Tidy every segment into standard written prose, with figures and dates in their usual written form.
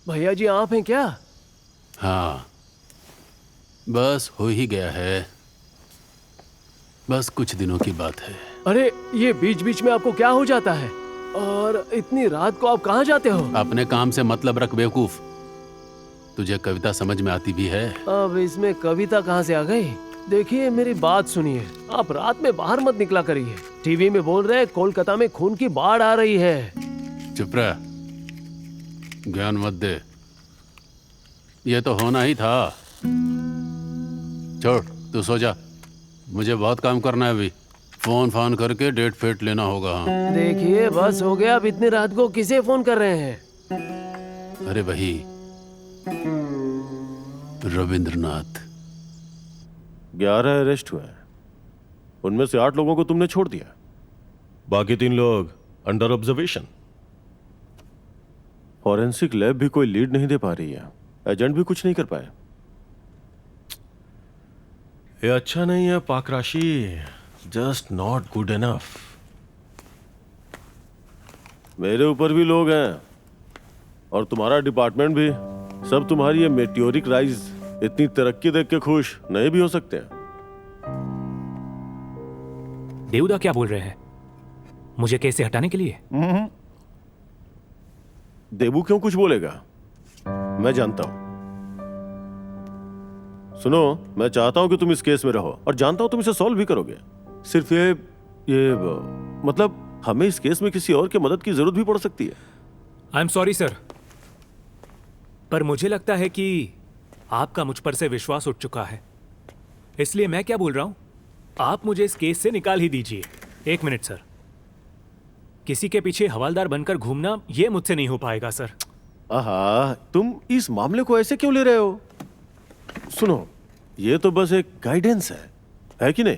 भैया जी आप हैं क्या? हाँ, बस हो ही गया है। बस कुछ दिनों की बात है। अरे ये बीच बीच में आपको क्या हो जाता है? और इतनी रात को आप कहाँ जाते हो? अपने काम से मतलब रख बेवकूफ। तुझे कविता समझ में आती भी है? अब इसमें कविता कहाँ से आ गई? देखिए मेरी बात सुनिए, आप रात में बाहर मत निकला करिए। टीवी में बोल रहे हैं कोलकाता में खून की बाढ़ आ रही है। चुप रह, ज्ञान मत दे। ये तो होना ही था। छोड़, तू सो जा। मुझे बहुत काम करना है अभी। फोन करके डेट फेट लेना होगा। हाँ, देखिए बस हो गया, अब इतनी रात को किसे फोन कर रहे हैं? अरे वही रविंद्रनाथ। 11 अरेस्ट हुए हैं। उनमें से 8 लोगों को तुमने छोड़ दिया, बाकी 3 लोग अंडर ऑब्जर्वेशन। फॉरेंसिक लैब भी कोई लीड नहीं दे पा रही है, एजेंट भी कुछ नहीं कर पाए। ये अच्छा नहीं है पाकराशी, जस्ट नॉट गुड इनफ। मेरे ऊपर भी लोग हैं और तुम्हारा डिपार्टमेंट भी। सब तुम्हारी ये मेटियोरिक राइज इतनी तरक्की देख के खुश नहीं भी हो सकते हैं। देवदा क्या बोल रहे हैं? मुझे केस से हटाने के लिए? देबू क्यों कुछ बोलेगा, मैं जानता हूं। सुनो, मैं चाहता हूं कि तुम इस केस में रहो और जानता हूं तुम इसे सॉल्व भी करोगे। सिर्फ ये मतलब हमें इस केस में किसी और की मदद की जरूरत भी पड़ सकती है। आई एम सॉरी सर, पर मुझे लगता है कि आपका मुझ पर से विश्वास उठ चुका है, इसलिए मैं क्या बोल रहा हूं, आप मुझे इस केस से निकाल ही दीजिए। 1 मिनट सर। किसी के पीछे हवालदार बनकर घूमना ये मुझसे नहीं हो पाएगा सर। आहा, तुम इस मामले को ऐसे क्यों ले रहे हो? सुनो, ये तो बस एक गाइडेंस है कि नहीं?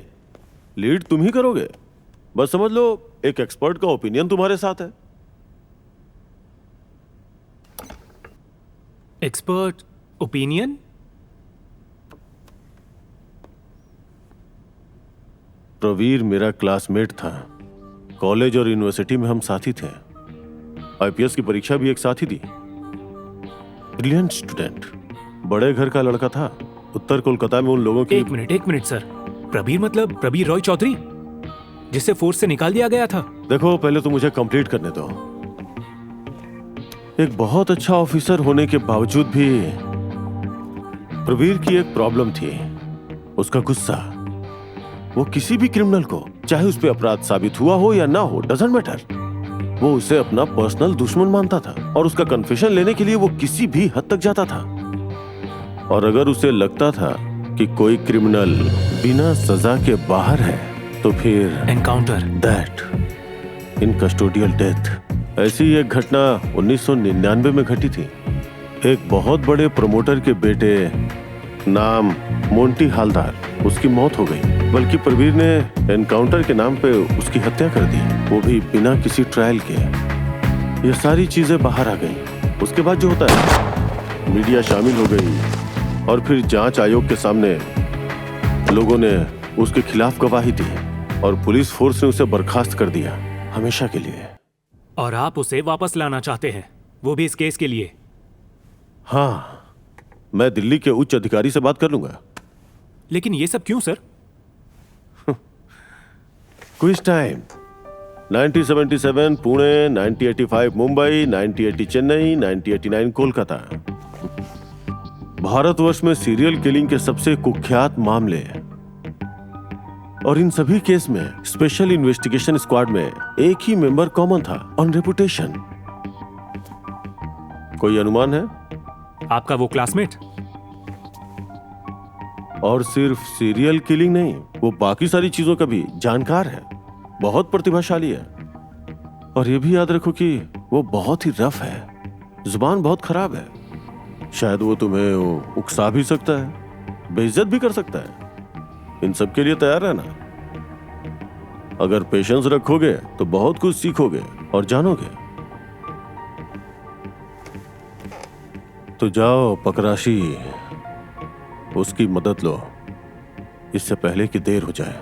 लीड तुम ही करोगे, बस समझ लो एक एक्सपर्ट का ओपिनियन तुम्हारे साथ है। Expert opinion? प्रवीर मेरा क्लासमेट था, कॉलेज और यूनिवर्सिटी में हम साथी थे। आईपीएस की परीक्षा भी एक साथ ही दी। ब्रिलियंट स्टूडेंट, बड़े घर का लड़का था। उत्तर कोलकाता में उन लोगों की। एक मिनट सर। प्रबीर मतलब प्रबीर रॉय चौधरी, जिसे फोर्स से निकाल दिया गया था? देखो, पहले तो मुझे कंप्लीट करने दो। एक बहुत अच्छा ऑफिसर होने के बावजूद भी प्रवीर की एक प्रॉब्लम थी, उसका गुस्सा। वो किसी भी क्रिमिनल को, चाहे उस पे अपराध साबित हुआ हो या ना हो, डजंट मैटर, वो उसे अपना पर्सनल दुश्मन मानता था और उसका कन्फेशन लेने के लिए वो किसी भी हद तक जाता था। और अगर उसे लगता था कि कोई क्रिमिनल बिना सजा के बाहर है तो फिर encounter, that in custodial death. ऐसी एक घटना 1999 में घटी थी। एक बहुत बड़े प्रमोटर के बेटे, नाम मोंटी हालदार, उसकी मौत हो गई। बल्कि प्रवीर ने एनकाउंटर के नाम पे उसकी हत्या कर दी, वो भी बिना किसी ट्रायल के। ये सारी चीजें बाहर आ गई। उसके बाद जो होता है, मीडिया शामिल हो गई और फिर जांच आयोग के सामने लोगों ने उसके खिलाफ गवाही दी और पुलिस फोर्स ने उसे बर्खास्त कर दिया, हमेशा के लिए। और आप उसे वापस लाना चाहते हैं, वो भी इस केस के लिए? हाँ, मैं दिल्ली के उच्च अधिकारी से बात कर लूंगा। लेकिन ये सब क्यों sir? Quiz time. 1977 Pune, 1985 Mumbai, 1980 Chennai, 1989 Kolkata. Bharatvarsh में सीरियल किलिंग के सबसे कुख्यात मामले, और इन सभी केस में स्पेशल इन्वेस्टिगेशन स्क्वाड में एक ही मेंबर कॉमन था, ऑन रेपुटेशन। कोई अनुमान है? आपका वो क्लासमेट? और सिर्फ सीरियल किलिंग नहीं, वो बाकी सारी चीजों का भी जानकार है, बहुत प्रतिभाशाली है। और ये भी याद रखो कि वो बहुत ही रफ है, जुबान बहुत खराब है। शायद वो तुम्हें उकसा भी सकता है, बेइज्जत भी कर सकता है। इन सब के लिए तैयार रहना। अगर पेशेंस रखोगे तो बहुत कुछ सीखोगे और जानोगे। तो जाओ पकराशी, उसकी मदद लो, इससे पहले कि देर हो जाए।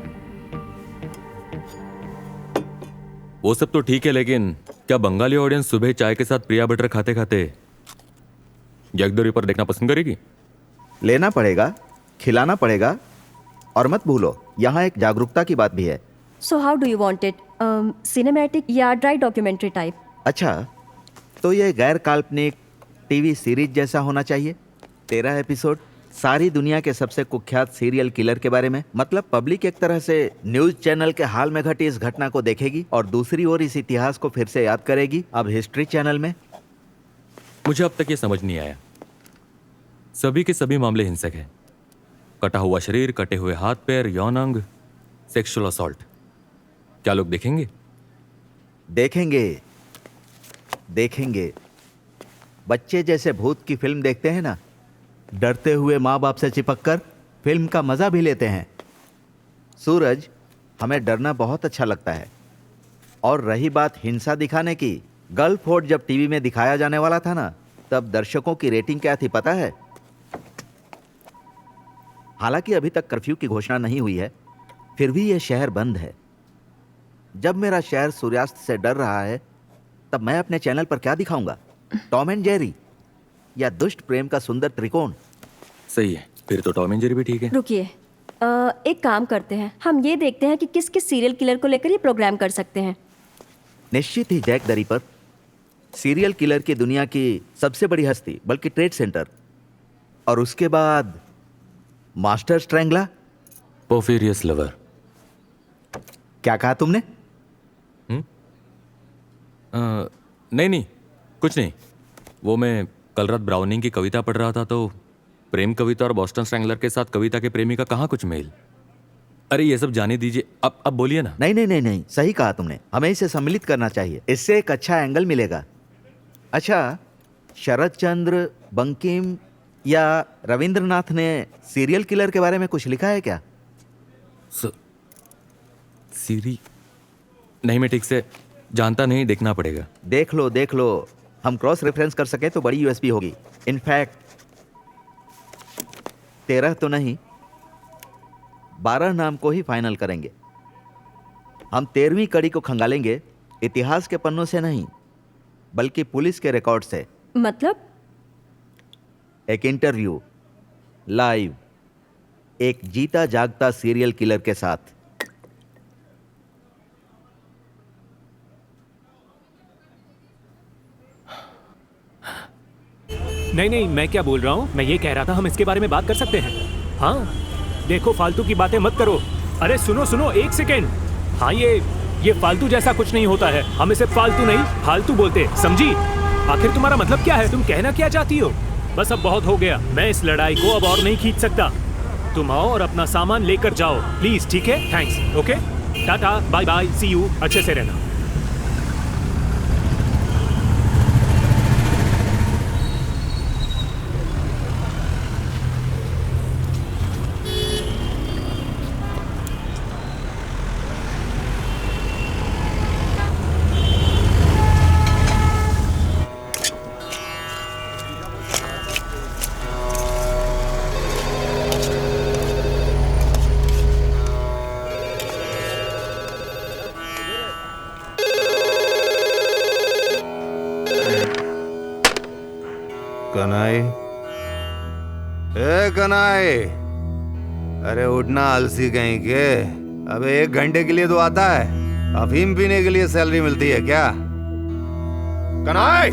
वो सब तो ठीक है, लेकिन क्या बंगाली ऑडियंस सुबह चाय के साथ प्रिया बटर खाते खाते जैक द रिपर देखना पसंद करेगी? लेना पड़ेगा, खिलाना पड़ेगा, और मत भूलो यहाँ एक जागरूकता की बात भी है। So how do you want it? Cinematic या ड्राई डॉक्यूमेंट्री टाइप? अच्छा, तो ये गैर काल्पनिक टीवी सीरीज जैसा होना चाहिए। 13 एपिसोड, सारी दुनिया के सबसे कुख्यात सीरियल किलर के बारे में। मतलब पब्लिक एक तरह से न्यूज चैनल के हाल में घटी इस घटना को देखेगी और दूसरी ओर इस इतिहास को फिर से याद करेगी, अब हिस्ट्री चैनल में। मुझे अब तक ये समझ नहीं आया, सभी के सभी मामले हिंसक हैं। कटा हुआ शरीर, कटे हुए हाथ पैर, यौन अंग, सेक्सुअल असॉल्ट। क्या लोग देखेंगे? देखेंगे, देखेंगे। बच्चे जैसे भूत की फिल्म देखते हैं ना, डरते हुए माँ बाप से चिपककर फिल्म का मजा भी लेते हैं। सूरज, हमें डरना बहुत अच्छा लगता है। और रही बात हिंसा दिखाने की, गर्ल फोर्ट जब टीवी में दिखाया जाने वाला था ना, तब दर्शकों की रेटिंग क्या थी पता है? हालांकि अभी तक कर्फ्यू की घोषणा नहीं हुई है, फिर भी यह शहर बंद है। जब मेरा शहर सूर्यास्त से डर रहा है, तब मैं अपने चैनल पर क्या दिखाऊंगा? टॉम एंड जेरी या दुष्ट प्रेम का सुंदर त्रिकोण? सही है, फिर तो टॉम एंड जेरी भी ठीक है। रुकिए, एक काम करते हैं, हम ये देखते हैं कि किस किस सीरियल किलर को लेकर ये प्रोग्राम कर सकते हैं। निश्चित ही Jack the Ripper, serial killer की दुनिया की सबसे बड़ी हस्ती, बल्कि ट्रेड सेंटर। और उसके बाद मास्टर स्ट्रैंगला। पोर्फिरियस लवर। क्या कहा तुमने? नहीं नहीं, कुछ नहीं। वो मैं कल रात ब्राउनिंग की कविता पढ़ रहा था, तो प्रेम कविता और बॉस्टन स्ट्रैंगलर के साथ कविता के प्रेमी का कहाँ कुछ मेल। अरे ये सब जाने दीजिए, अब बोलिए ना। नहीं नहीं नहीं नहीं, सही कहा तुमने, हमें इसे सम्मिलित करना चाहिए, इससे एक अच्छा एंगल मिलेगा। अच्छा, शरद चंद्र, बंकिम या रविंद्रनाथ ने सीरियल किलर के बारे में कुछ लिखा है क्या? सीरी नहीं, मैं ठीक से जानता नहीं, देखना पड़ेगा। देख लो देख लो, हम क्रॉस रेफरेंस कर सके तो बड़ी यूएसपी होगी। इनफैक्ट 13 तो नहीं, 12 नाम को ही फाइनल करेंगे। हम 13वीं कड़ी को खंगालेंगे, इतिहास के पन्नों से नहीं, बल्कि पुलिस के रिकॉर्ड से। मतलब? एक इंटरव्यू लाइव, एक जीता जागता सीरियल किलर के साथ। नहीं नहीं, मैं क्या बोल रहा हूँ, मैं ये कह रहा था हम इसके बारे में बात कर सकते हैं। हाँ देखो, फालतू की बातें मत करो। अरे सुनो सुनो, एक सेकेंड। हाँ ये फालतू जैसा कुछ नहीं होता है, हम इसे फालतू नहीं फालतू बोलते, समझी? आखिर तुम्हारा मतलब क्या है, तुम कहना क्या चाहती हो? बस अब बहुत हो गया, मैं इस लड़ाई को अब और नहीं खींच सकता। तुम आओ और अपना सामान लेकर जाओ प्लीज, ठीक है? थैंक्स, ओके, टाटा, बाय बाय, सी यू, अच्छे से रहना। कनाई, ए कनाई, अरे उठना आलसी कहीं के। अबे 1 घंटे के लिए तो आता है, अफीम पीने के लिए सैलरी मिलती है क्या? कनाई,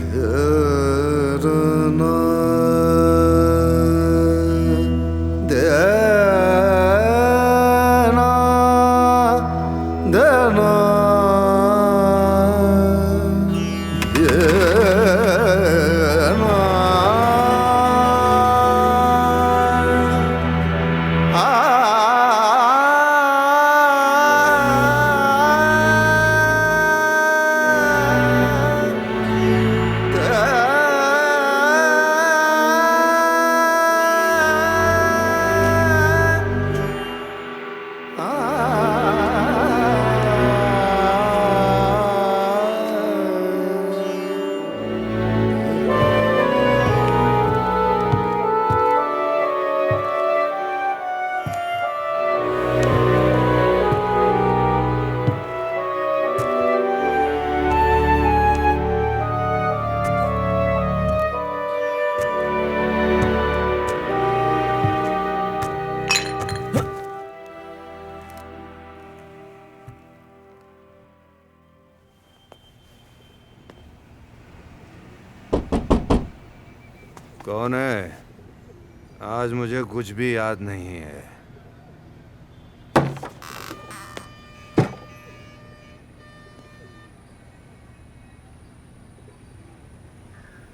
कौन है? आज मुझे कुछ भी याद नहीं है।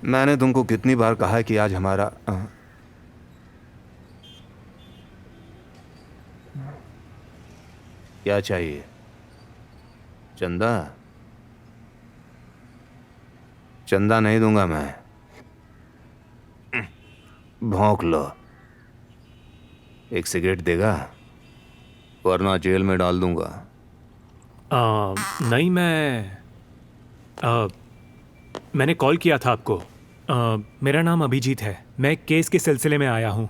मैंने तुमको कितनी बार कहा है कि आज हमारा क्या चाहिए? चंदा? चंदा नहीं दूंगा मैं। भौंक लो। एक सिगरेट देगा, वरना जेल में डाल दूंगा। नहीं, मैंने कॉल किया था आपको। मेरा नाम अभिजीत है। मैं एक केस के सिलसिले में आया हूँ।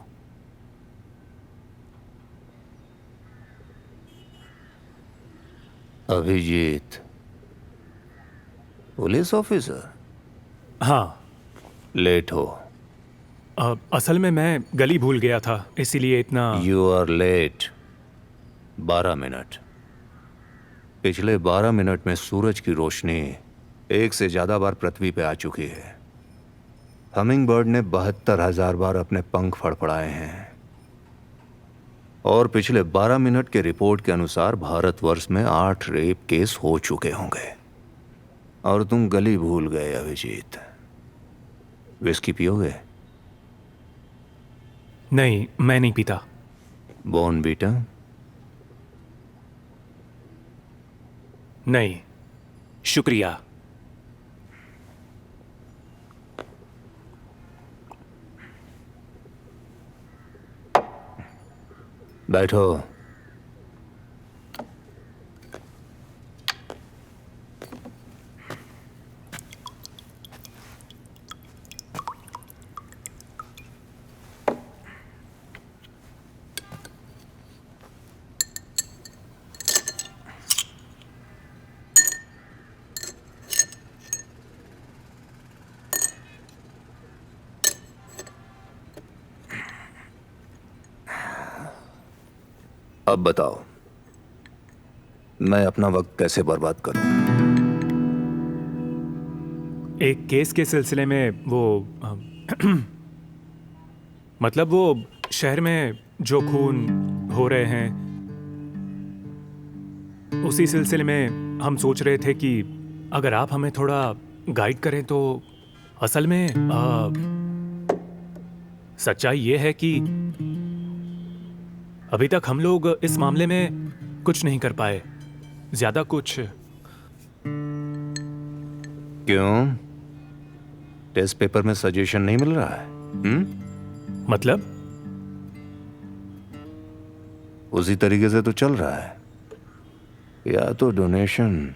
Abhijit, police officer? हाँ। लेट हो। असल में मैं गली भूल गया था, इसीलिए इतना। You are late 12 minute. पिछले 12 मिनट में सूरज की रोशनी 1 से ज्यादा बार पृथ्वी पे आ चुकी है। हमिंग बर्ड ने 72,000 बार अपने पंख फड़फड़ाए हैं। और पिछले 12 मिनट के रिपोर्ट के अनुसार भारतवर्ष में 8 रेप केस हो चुके होंगे। और तुम गली भूल गए अभिजीत। विस्की पियोगे? नहीं, मैं नहीं पीता। बॉर्नवीटा? नहीं, शुक्रिया। बैठो। अब बताओ, मैं अपना वक्त कैसे बर्बाद करूं? एक केस के सिलसिले में वो मतलब वो शहर में जो खून हो रहे हैं, उसी सिलसिले में हम सोच रहे थे कि अगर आप हमें थोड़ा गाइड करें तो। असल में सच्चाई ये है कि अभी तक हम लोग इस मामले में कुछ नहीं कर पाए, ज्यादा कुछ। क्यों? टेस्ट पेपर में सजेशन नहीं मिल रहा है? मतलब? उसी तरीके से तो चल रहा है, या तो डोनेशन,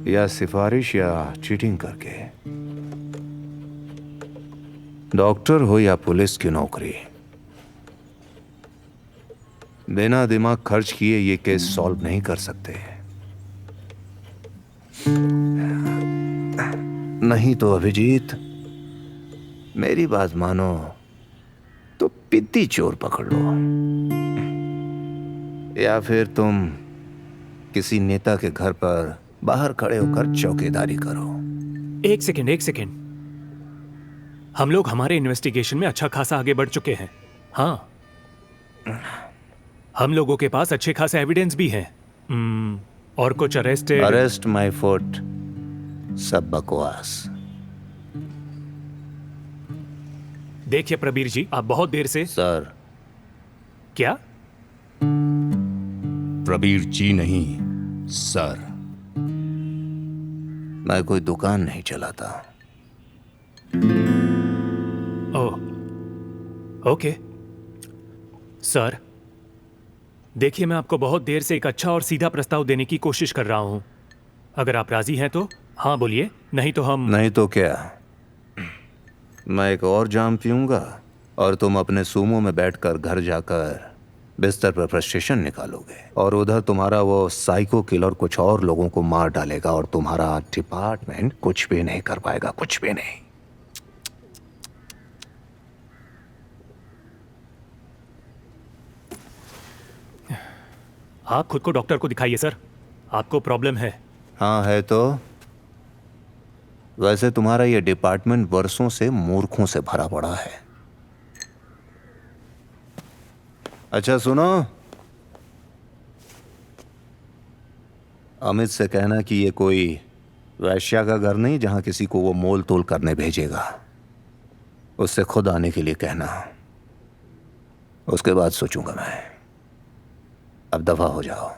या सिफारिश, या चीटिंग करके। डॉक्टर हो या पुलिस की नौकरी, बिना दिमाग खर्च किए ये केस सॉल्व नहीं कर सकते। नहीं तो अभिजीत, मेरी बात मानो तो पिद्दी चोर पकड़ लो, या फिर तुम किसी नेता के घर पर बाहर खड़े होकर चौकीदारी करो। एक सेकेंड। हम लोग हमारे इन्वेस्टिगेशन में अच्छा खासा आगे बढ़ चुके हैं। हाँ, हम लोगों के पास अच्छे खासे एविडेंस भी हैं। और कुछ अरेस्ट माय फुट, सब बकवास। देखिए प्रबीर जी, आप बहुत देर से। सर। क्या? प्रबीर जी नहीं, सर। मैं कोई दुकान नहीं चलाता। ओह, ओके सर। देखिए, मैं आपको बहुत देर से एक अच्छा और सीधा प्रस्ताव देने की कोशिश कर रहा हूं। अगर आप राजी हैं तो हाँ बोलिए, नहीं तो हम। नहीं तो क्या? मैं एक और जाम पीऊंगा और तुम अपने सूमो में बैठकर घर जाकर बिस्तर पर फ्रस्ट्रेशन निकालोगे, और उधर तुम्हारा वो साइको किलर कुछ और लोगों को मार डालेगा, और तुम्हारा डिपार्टमेंट कुछ भी नहीं कर पाएगा, कुछ भी नहीं। आप खुद को डॉक्टर को दिखाइए सर, आपको प्रॉब्लम है। हाँ है तो। वैसे तुम्हारा ये डिपार्टमेंट वर्षों से मूर्खों से भरा पड़ा है। अच्छा सुनो, अमित से कहना कि ये कोई वैश्या का घर नहीं जहां किसी को वो मोल तोल करने भेजेगा। उससे खुद आने के लिए कहना, उसके बाद सोचूंगा मैं। अब दफा हो जाओ।